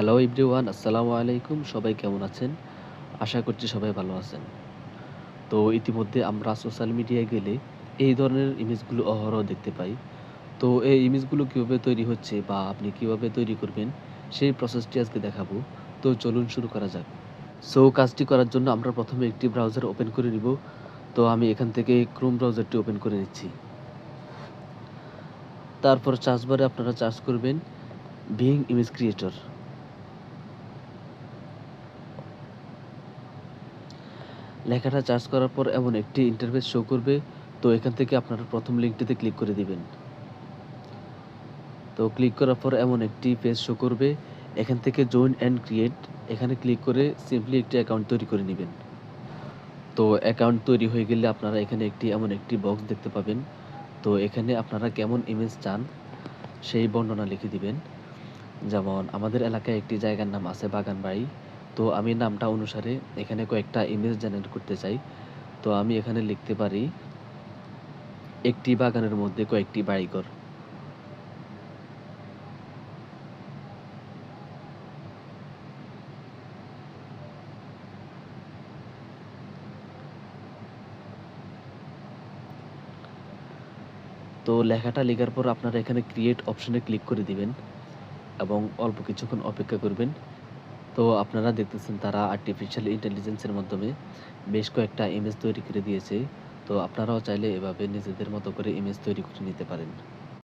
Hello everyone, আসসালামু আলাইকুম। সবাই কেমন আছেন? আশা করছি সবাই ভালো আছেন। তো ইতিমধ্যে আমরা সোশ্যাল মিডিয়ায় গেলে এই ধরনের ইমেজগুলো অহরহ দেখতে পাই। তো এই ইমেজগুলো কিভাবে তৈরি হচ্ছে বা আপনি কিভাবে তৈরি করবেন সেই প্রসেসটি আজকে দেখাবো। তো চলুন শুরু করা যাক। সো কাজটি করার জন্য আমরা প্রথমে একটি ব্রাউজার ওপেন করে নিব। তো আমি এখান থেকে ক্রোম ব্রাউজারটি ওপেন করে নিচ্ছি। তারপর সার্চ বারে আপনারা সার্চ করবেন বিং ইমেজ ক্রিয়েটর। লেখাটা সার্চ করার পর এমন একটি ইন্টারফেস শো করবে। তো এখান থেকে আপনারা প্রথম লিঙ্কটিতে ক্লিক করে দিবেন। তো ক্লিক করার পর এমন একটি পেজ শো করবে। এখান থেকে জয়েন অ্যান্ড ক্রিয়েট এখানে ক্লিক করে সিম্পলি একটি অ্যাকাউন্ট তৈরি করে নিবেন। তো অ্যাকাউন্ট তৈরি হয়ে গেলে আপনারা এখানে এমন একটি বক্স দেখতে পাবেন। তো এখানে আপনারা কেমন ইমেজ চান সেই বর্ণনা লিখে দিবেন। যেমন আমাদের এলাকায় একটি জায়গার নাম আছে বাগানবাড়ি। তো আমি নামটা অনুসারে এখানে কয়েকটা ইমেজ জেনারেট করতে চাই। তো আমি এখানে লিখতে পারি একটি বাগানের মধ্যে কয়েকটি বাড়িঘর। তো লেখাটা লেখার পর আপনারা এখানে ক্রিয়েট অপশনে ক্লিক করে দিবেন এবং অল্প কিছুক্ষণ অপেক্ষা করবেন। তো আপনারা দেখতেছেন তারা আর্টিফিশিয়াল ইন্টেলিজেন্সের মাধ্যমে বেশ কয়েকটা ইমেজ তৈরি করে দিয়েছে। তো আপনারাও চাইলে এভাবে নিজেদের মতো করে ইমেজ তৈরি করে নিতে পারেন।